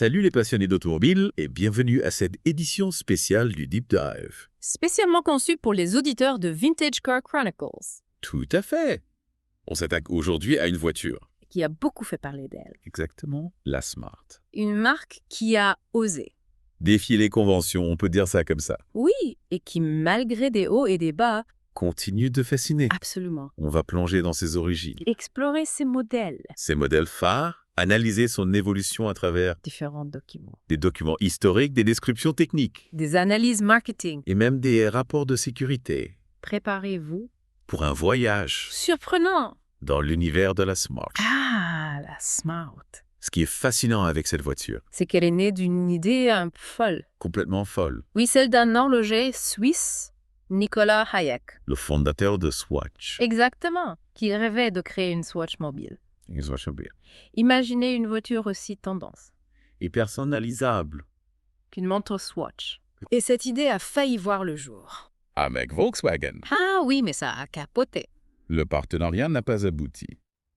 Salut les passionnés d'automobile et bienvenue à cette édition spéciale du Deep Dive. Spécialement conçu pour les auditeurs de Vintage Car Chronicles, Tout à fait. On s'attaque aujourd'hui à une voiture. qui a beaucoup fait parler d'elle. Exactement, la Smart. Une marque qui a osé. Défier les conventions, on peut dire ça comme ça. Oui, et qui, malgré des hauts et des bas, Continue de fasciner. absolument, On va plonger dans ses origines, explorer ses modèles. ses modèles phares, analyser son évolution à travers Différents documents. des documents historiques, des descriptions techniques Des analyses marketing. et même des rapports de sécurité Préparez-vous. pour un voyage Surprenant. dans l'univers de la Smart. Ah, la Smart. Ce qui est fascinant avec cette voiture, C'est qu'elle est née d'une idée un peu folle. complètement folle, Oui, celle d'un horloger suisse, Nicolas Hayek. le fondateur de Swatch. Exactement. Qui rêvait de créer une Swatch mobile. Imaginez une voiture aussi tendance Et personnalisable. qu'une montre Swatch. Et cette idée a failli voir le jour. Avec Volkswagen, Ah oui, mais ça a capoté. le partenariat n'a pas abouti.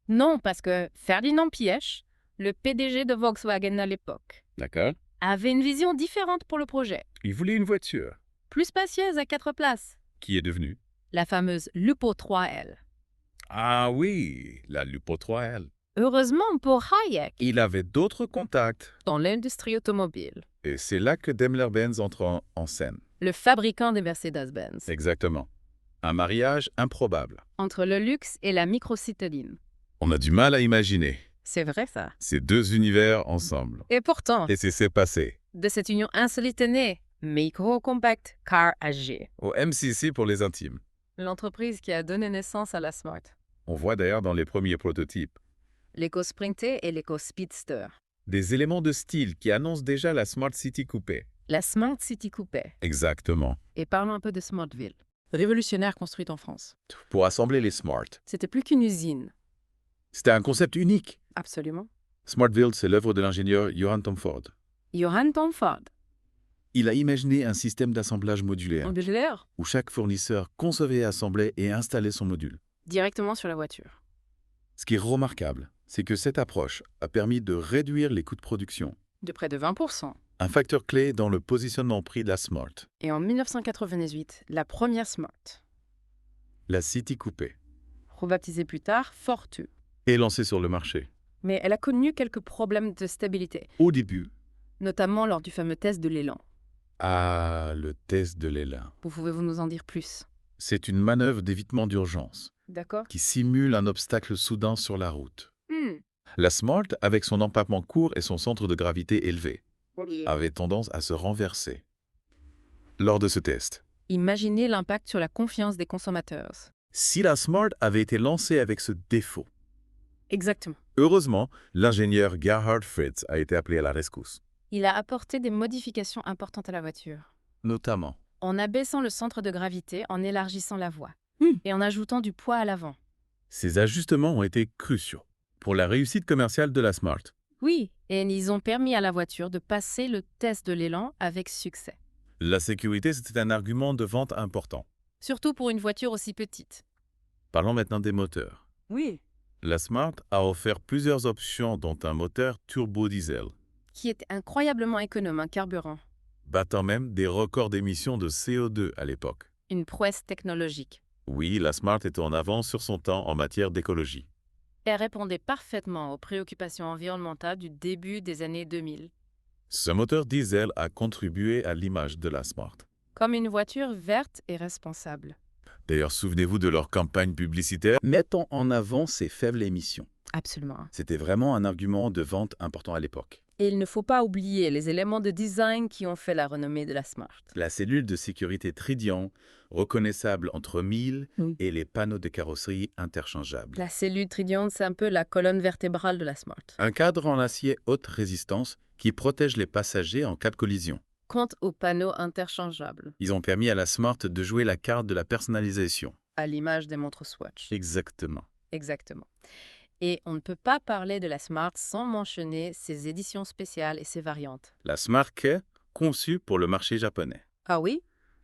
Non, parce que Ferdinand Piëch, le PDG de Volkswagen à l'époque, D'accord? avait une vision différente pour le projet. Il voulait une voiture. Plus spacieuse à 4 places. Qui est devenue? La fameuse Lupo 3L. Ah oui, la Lupo 3L. Heureusement pour Hayek, Il avait d'autres contacts. dans l'industrie automobile, Et c'est là que Daimler-Benz entre en scène. le fabricant des Mercedes-Benz, Exactement. Un mariage improbable. entre le luxe et la microcitadine. On a du mal à imaginer C'est vrai ça. ces deux univers ensemble. Et pourtant, Et c'est s'est passé. de cette union insolite est née Micro Compact Car AG, Au MCC pour les intimes. l'entreprise qui a donné naissance à la Smart. On voit d'ailleurs dans les premiers prototypes L'Eco Sprinter et l'Eco Speedster. des éléments de style qui annoncent déjà la Smart City Coupé. La Smart City Coupé. Exactement. Et parlons un peu de Smartville. Révolutionnaire construite en France. Pour assembler les Smart. C'était plus qu'une usine. C'était un concept unique. Absolument. Smartville, c'est l'œuvre de l'ingénieur Johann Tom Ford. Johann Tom Ford. Il a imaginé un système d'assemblage modulaire Modulaire. où chaque fournisseur concevait, assemblait et installait son module. Directement sur la voiture. Ce qui est remarquable, c'est que cette approche a permis de réduire les coûts de production, De près de 20%. un facteur clé dans le positionnement prix de la Smart. Et en 1998, la première Smart, La City Coupé rebaptisée plus tard Fortwo. est lancée sur le marché. Mais elle a connu quelques problèmes de stabilité, Au début, notamment lors du fameux test de l'élan. le test de l'élan. Pouvez-vous nous en dire plus? C'est une manœuvre d'évitement d'urgence D'accord. qui simule un obstacle soudain sur la route. La Smart, avec son empattement court et son centre de gravité élevé, avait tendance à se renverser. Lors de ce test, Imaginez l'impact sur la confiance des consommateurs. si la Smart avait été lancée avec ce défaut, Exactement. heureusement, l'ingénieur Gerhard Fritz a été appelé à la rescousse. Il a apporté des modifications importantes à la voiture, Notamment, en abaissant le centre de gravité, en élargissant la voie et en ajoutant du poids à l'avant. ces ajustements ont été cruciaux pour la réussite commerciale de la Smart. Oui, et ils ont permis à la voiture de passer le test de l'élan avec succès. La sécurité, c'était un argument de vente important. Surtout pour une voiture aussi petite. Parlons maintenant des moteurs. Oui. La Smart a offert plusieurs options, dont un moteur turbo-diesel, Qui est incroyablement économe en carburant. battant même des records d'émissions de CO2 à l'époque. Une prouesse technologique. Oui, la Smart était en avance sur son temps en matière d'écologie. Elle répondait parfaitement aux préoccupations environnementales du début des années 2000. Ce moteur diesel a contribué à l'image de la Smart. Comme une voiture verte et responsable. D'ailleurs, souvenez-vous de leur campagne publicitaire mettant en avant ses faibles émissions. Absolument. C'était vraiment un argument de vente important à l'époque. Et il ne faut pas oublier les éléments de design qui ont fait la renommée de la Smart. La cellule de sécurité Tridian, reconnaissable entre 1000 Oui. et les panneaux de carrosserie interchangeables. La cellule Tridion, c'est un peu la colonne vertébrale de la Smart. Un cadre en acier haute résistance qui protège les passagers en cas de collision. Quant aux panneaux interchangeables, Ils ont permis à la Smart de jouer la carte de la personnalisation. à l'image des montres Swatch. Exactement. Exactement. Et on ne peut pas parler de la Smart sans mentionner ses éditions spéciales et ses variantes. La Smart Kei, conçue pour le marché japonais, Ah oui?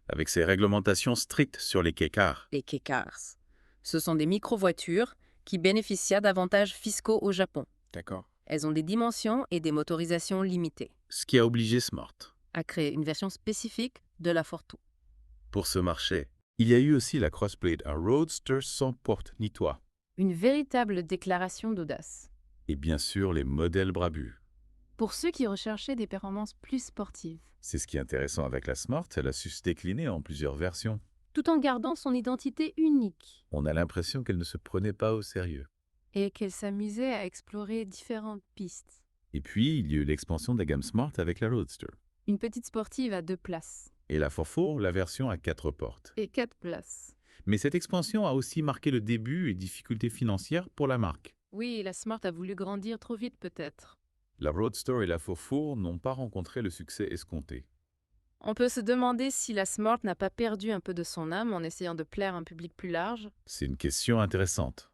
avec ses réglementations strictes sur les Kei-cars. Les Kei-cars. Ce sont des micro-voitures qui bénéficient d'avantages fiscaux au Japon. D'accord. Elles ont des dimensions et des motorisations limitées, Ce qui a obligé Smart. à créer une version spécifique de la Fortwo. Pour ce marché, il y a eu aussi la Crossblade, un roadster sans porte ni toit. Une véritable déclaration d'audace. Et bien sûr, les modèles Brabus. Pour ceux qui recherchaient des performances plus sportives, C'est ce qui est intéressant avec la Smart, elle a su se décliner en plusieurs versions. tout en gardant son identité unique, On a l'impression qu'elle ne se prenait pas au sérieux. et qu'elle s'amusait à explorer différentes pistes. Et puis, il y a eu l'expansion de la gamme Smart avec la Roadster. Une petite sportive à 2 places. Et la 4x4, la version à 4 portes. Et 4 places. Mais cette expansion a aussi marqué le début et difficultés financières pour la marque. Oui, la Smart a voulu grandir trop vite peut-être. La Roadster et la 4x4 n'ont pas rencontré le succès escompté. On peut se demander si la Smart n'a pas perdu un peu de son âme en essayant de plaire à un public plus large. C'est une question intéressante.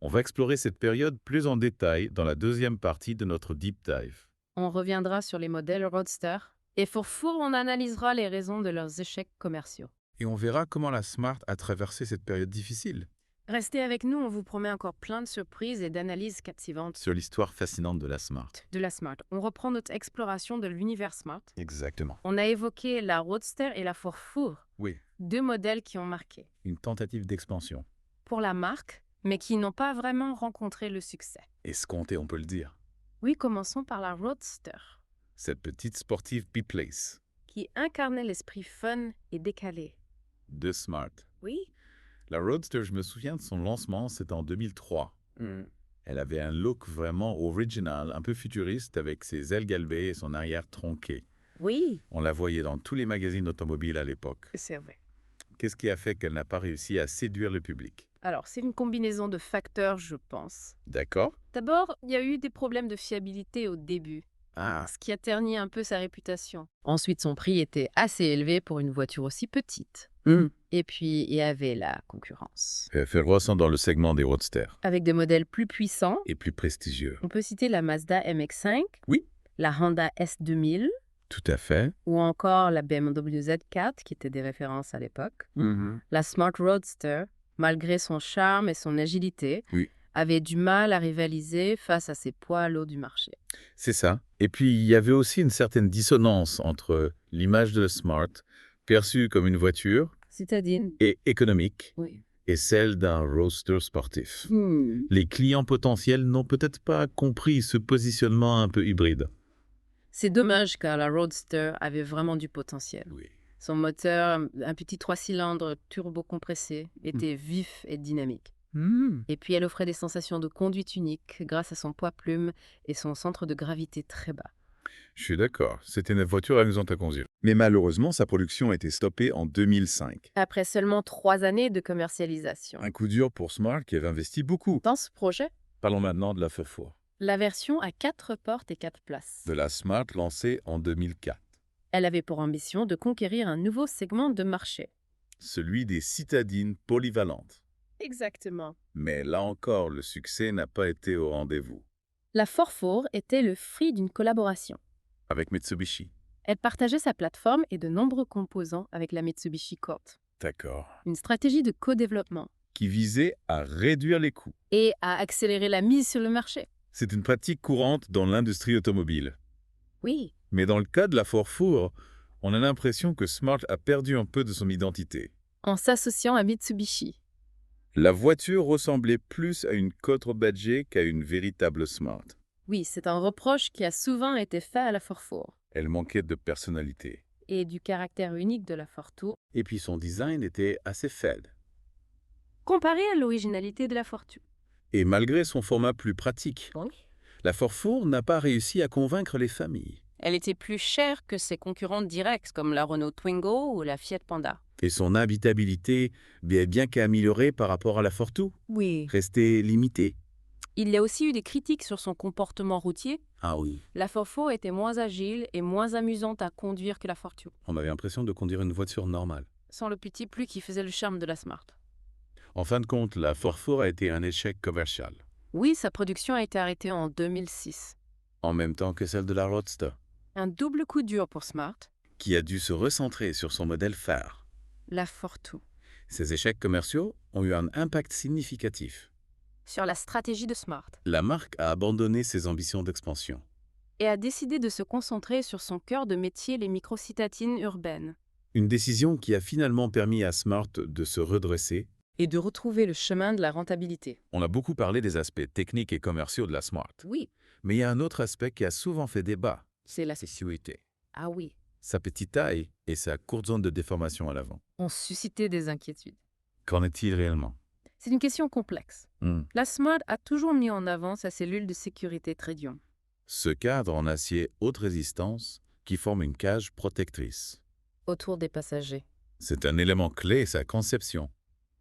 On va explorer cette période plus en détail dans la deuxième partie de notre Deep Dive. On reviendra sur les modèles Roadster. Et pour Four, on analysera les raisons de leurs échecs commerciaux. Et on verra comment la Smart a traversé cette période difficile. Restez avec nous, on vous promet encore plein de surprises et d'analyses captivantes Sur l'histoire fascinante de la Smart. de la Smart. On reprend notre exploration de l'univers Smart. Exactement. On a évoqué la Roadster et la Four, Oui, 2 modèles qui ont marqué une tentative d'expansion. pour la marque, mais qui n'ont pas vraiment rencontré le succès. Escompté, on peut le dire. Oui, commençons par la Roadster, Cette petite sportive P-Place qui incarnait l'esprit fun et décalé. de Smart. Oui. La Roadster, je me souviens de son lancement, c'était en 2003. Elle avait un look vraiment original, un peu futuriste, avec ses ailes galbées et son arrière tronqué. Oui, On la voyait dans tous les magazines automobiles à l'époque. c'est vrai. Qu'est-ce qui a fait qu'elle n'a pas réussi à séduire le public? Alors, c'est une combinaison de facteurs, je pense. D'accord? D'abord, il y a eu des problèmes de fiabilité au début, Ah, ce qui a terni un peu sa réputation. Ensuite, son prix était assez élevé pour une voiture aussi petite. Et puis, il y avait la concurrence. elle fait ressent dans le segment des roadsters. Avec des modèles plus puissants, Et plus prestigieux. on peut citer la Mazda MX-5, Oui. la Honda S2000 Tout à fait. ou encore la BMW Z4, qui étaient des références à l'époque. La Smart Roadster, malgré son charme et son agilité, Oui. avait du mal à rivaliser face à ces poids lourds du marché. C'est ça. Et puis, il y avait aussi une certaine dissonance entre l'image de la Smart, perçue comme une voiture, Citadine. et économique, Oui. et celle d'un roadster sportif. Les clients potentiels n'ont peut-être pas compris ce positionnement un peu hybride. C'est dommage car la Roadster avait vraiment du potentiel. Oui. Son moteur, un petit 3 cylindres turbo-compressé, était vif et dynamique. Et puis elle offrait des sensations de conduite unique grâce à son poids-plume et son centre de gravité très bas. Je suis d'accord, c'était une voiture amusante à conduire. Mais malheureusement, sa production a été stoppée en 2005. Après seulement 3 années de commercialisation. Un coup dur pour Smart qui avait investi beaucoup. Dans ce projet, Parlons maintenant de la F4. la version à 4 portes et 4 places. De la Smart lancée en 2004. Elle avait pour ambition de conquérir un nouveau segment de marché. Celui des citadines polyvalentes. Exactement. Mais là encore, le succès n'a pas été au rendez-vous. La 4 était le fruit d'une collaboration. Avec Mitsubishi. Elle partageait sa plateforme et de nombreux composants avec la Mitsubishi Colt. D'accord. Une stratégie de co-développement Qui visait à réduire les coûts. et à accélérer la mise sur le marché. C'est une pratique courante dans l'industrie automobile. Oui. Mais dans le cas de la 4x4, on a l'impression que Smart a perdu un peu de son identité. En s'associant à Mitsubishi. La voiture ressemblait plus à une Colt Badger qu'à une véritable Smart. Oui, c'est un reproche qui a souvent été fait à la 4x4 Elle manquait de personnalité. et du caractère unique de la 4x4 Et puis son design était assez fade. comparé à l'originalité de la 4x4. Et malgré son format plus pratique, la 4x4 n'a pas réussi à convaincre les familles. Elle était plus chère que ses concurrentes directes comme la Renault Twingo ou la Fiat Panda. Et son habitabilité, bien qu'améliorée par rapport à la Fortwo, Oui. restait limitée. Il y a aussi eu des critiques sur son comportement routier. Ah oui. La 4x4 était moins agile et moins amusante à conduire que la 4x4, On avait l'impression de conduire une voiture normale. sans le petit plus qui faisait le charme de la Smart. En fin de compte, la 4x4 a été un échec commercial. Oui, sa production a été arrêtée en 2006. En même temps que celle de la Roadster, Un double coup dur pour Smart, qui a dû se recentrer sur son modèle phare. la 4x4. Ces échecs commerciaux ont eu un impact significatif. sur la stratégie de Smart La marque a abandonné ses ambitions d'expansion. et a décidé de se concentrer sur son cœur de métier, les microcitatines urbaines, Une décision qui a finalement permis à Smart de se redresser. et de retrouver le chemin de la rentabilité. On a beaucoup parlé des aspects techniques et commerciaux de la Smart. Oui, Mais il y a un autre aspect qui a souvent fait débat. c'est la... Sa sécurité. Ah oui, Sa petite taille et sa courte zone de déformation à l'avant. ont suscité des inquiétudes. Qu'en est-il réellement? C'est une question complexe. La Smart a toujours mis en avant sa cellule de sécurité Tredium. Ce cadre en acier haute résistance qui forme une cage protectrice. Autour des passagers. C'est un élément clé, sa conception.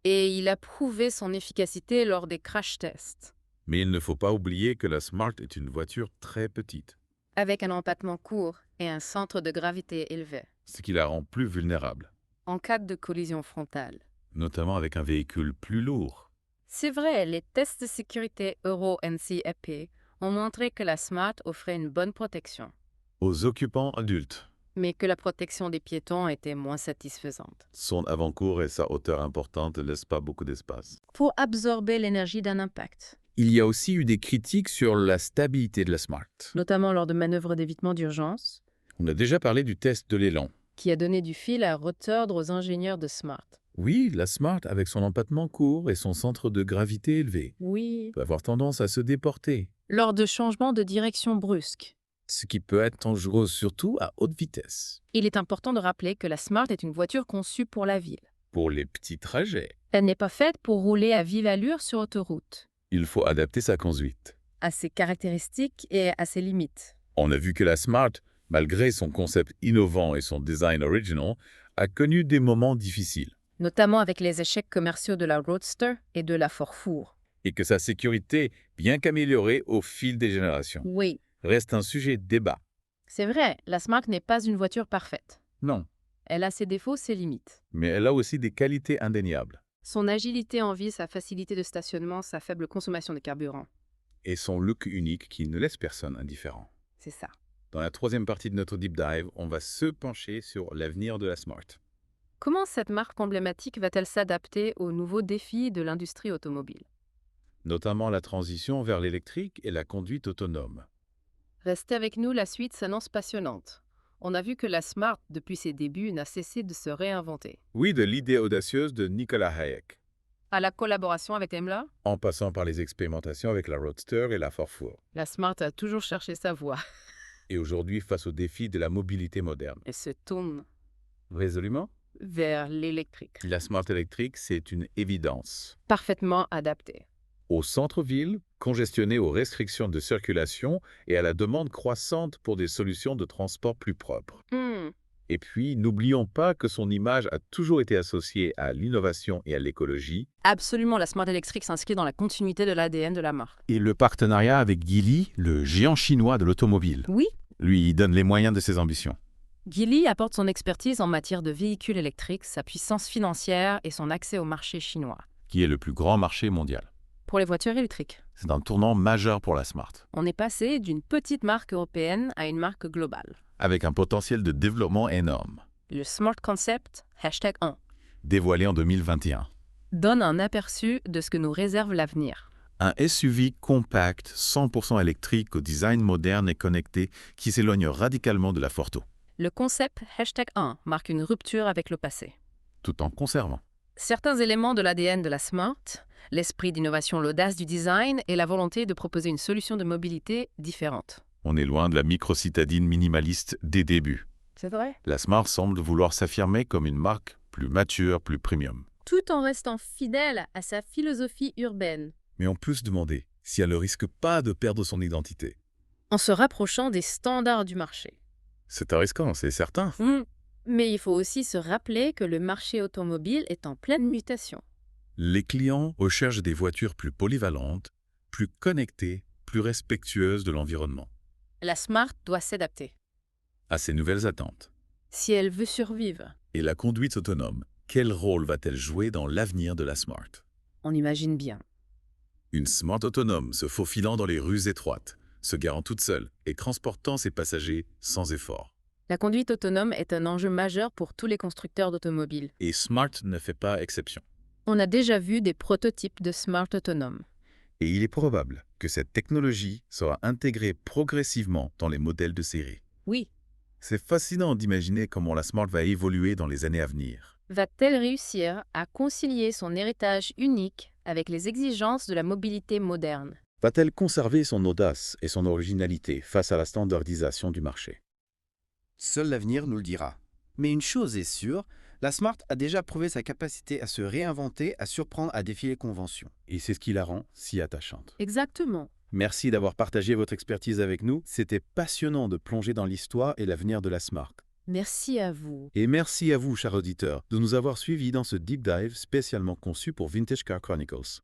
Et il a prouvé son efficacité lors des crash tests. Mais il ne faut pas oublier que la Smart est une voiture très petite, Avec un empattement court et un centre de gravité élevé, ce qui la rend plus vulnérable, en cas de collision frontale. notamment avec un véhicule plus lourd. C'est vrai, les tests de sécurité Euro NCAP ont montré que la Smart offrait une bonne protection, Aux occupants adultes, mais que la protection des piétons était moins satisfaisante. son avant-cour et sa hauteur importante ne laissent pas beaucoup d'espace. Pour absorber l'énergie d'un impact, Il y a aussi eu des critiques sur la stabilité de la Smart. notamment lors de manœuvres d'évitement d'urgence, On a déjà parlé du test de l'élan. qui a donné du fil à retordre aux ingénieurs de Smart. Oui, la Smart, avec son empattement court et son centre de gravité élevé, Oui. peut avoir tendance à se déporter, Lors de changements de direction brusques. ce qui peut être dangereux surtout à haute vitesse. Il est important de rappeler que la Smart est une voiture conçue pour la ville. Pour les petits trajets, Elle n'est pas faite pour rouler à vive allure sur autoroute, il faut adapter sa conduite. à ses caractéristiques et à ses limites. On a vu que la Smart, malgré son concept innovant et son design original, a connu des moments difficiles, Notamment avec les échecs commerciaux de la Roadster et de la Ford Four. et que sa sécurité, bien qu'améliorée au fil des générations, Oui, reste un sujet de débat. c'est vrai, la Smart n'est pas une voiture parfaite. Non, Elle a ses défauts, ses limites. mais elle a aussi des qualités indéniables. Son agilité en ville, sa facilité de stationnement, sa faible consommation de carburant. Et son look unique qui ne laisse personne indifférent. C'est ça. Dans la troisième partie de notre deep dive, on va se pencher sur l'avenir de la Smart. Comment cette marque emblématique va-t-elle s'adapter aux nouveaux défis de l'industrie automobile? Notamment la transition vers l'électrique et la conduite autonome. Restez avec nous, la suite s'annonce passionnante. On a vu que la Smart, depuis ses débuts, n'a cessé de se réinventer. Oui, de l'idée audacieuse de Nicolas Hayek, À la collaboration avec Daimler, en passant par les expérimentations avec la Roadster et la Ford Four. la Smart a toujours cherché sa voie Et aujourd'hui, face aux défis de la mobilité moderne. et se tourne Résolument, vers l'électrique, la Smart électrique, c'est une évidence. parfaitement adaptée. Au centre-ville, congestionné aux restrictions de circulation et à la demande croissante pour des solutions de transport plus propres. Et puis, n'oublions pas que son image a toujours été associée à l'innovation et à l'écologie. Absolument, la Smart électrique s'inscrit dans la continuité de l'ADN de la marque. Et le partenariat avec Geely, le géant chinois de l'automobile, Oui, lui donne les moyens de ses ambitions. Geely apporte son expertise en matière de véhicules électriques, sa puissance financière et son accès au marché chinois. Qui est le plus grand marché mondial. Pour les voitures électriques, C'est un tournant majeur pour la Smart, on est passé d'une petite marque européenne à une marque globale. avec un potentiel de développement énorme, Le Smart Concept, #1, dévoilé en 2021. donne un aperçu de ce que nous réserve l'avenir. Un SUV compact, 100% électrique au design moderne et connecté qui s'éloigne radicalement de la Forto, Le concept #1 marque une rupture avec le passé. tout en conservant. Certains éléments de l'ADN de la Smart, l'esprit d'innovation, l'audace du design et la volonté de proposer une solution de mobilité différente. On est loin de la micro-citadine minimaliste des débuts. C'est vrai. La Smart semble vouloir s'affirmer comme une marque plus mature, plus premium. Tout en restant fidèle à sa philosophie urbaine. Mais on peut se demander si elle ne risque pas de perdre son identité. En se rapprochant des standards du marché. C'est un risquant, c'est certain. Mais il faut aussi se rappeler que le marché automobile est en pleine mutation. Les clients recherchent des voitures plus polyvalentes, plus connectées, plus respectueuses de l'environnement. La Smart doit s'adapter. À ces nouvelles attentes. Si elle veut survivre, Et la conduite autonome, quel rôle va-t-elle jouer dans l'avenir de la Smart? on imagine bien. Une Smart autonome se faufilant dans les rues étroites, se garant toute seule et transportant ses passagers sans effort. La conduite autonome est un enjeu majeur pour tous les constructeurs d'automobiles. Et Smart ne fait pas exception. On a déjà vu des prototypes de Smart autonomes, Et il est probable que cette technologie sera intégrée progressivement dans les modèles de série. Oui. C'est fascinant d'imaginer comment la Smart va évoluer dans les années à venir. Va-t-elle réussir à concilier son héritage unique avec les exigences de la mobilité moderne? Va-t-elle conserver son audace et son originalité face à la standardisation du marché? Seul l'avenir nous le dira. Mais une chose est sûre, la Smart a déjà prouvé sa capacité à se réinventer, à surprendre, à défier les conventions. Et c'est ce qui la rend si attachante. Exactement. Merci d'avoir partagé votre expertise avec nous. C'était passionnant de plonger dans l'histoire et l'avenir de la Smart. Merci à vous. Et merci à vous, chers auditeurs, de nous avoir suivis dans ce deep dive spécialement conçu pour Vintage Car Chronicles.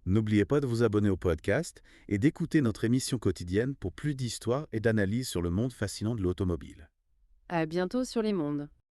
N'oubliez pas de vous abonner au podcast et d'écouter notre émission quotidienne pour plus d'histoires et d'analyses sur le monde fascinant de l'automobile. À bientôt sur Les Mondes.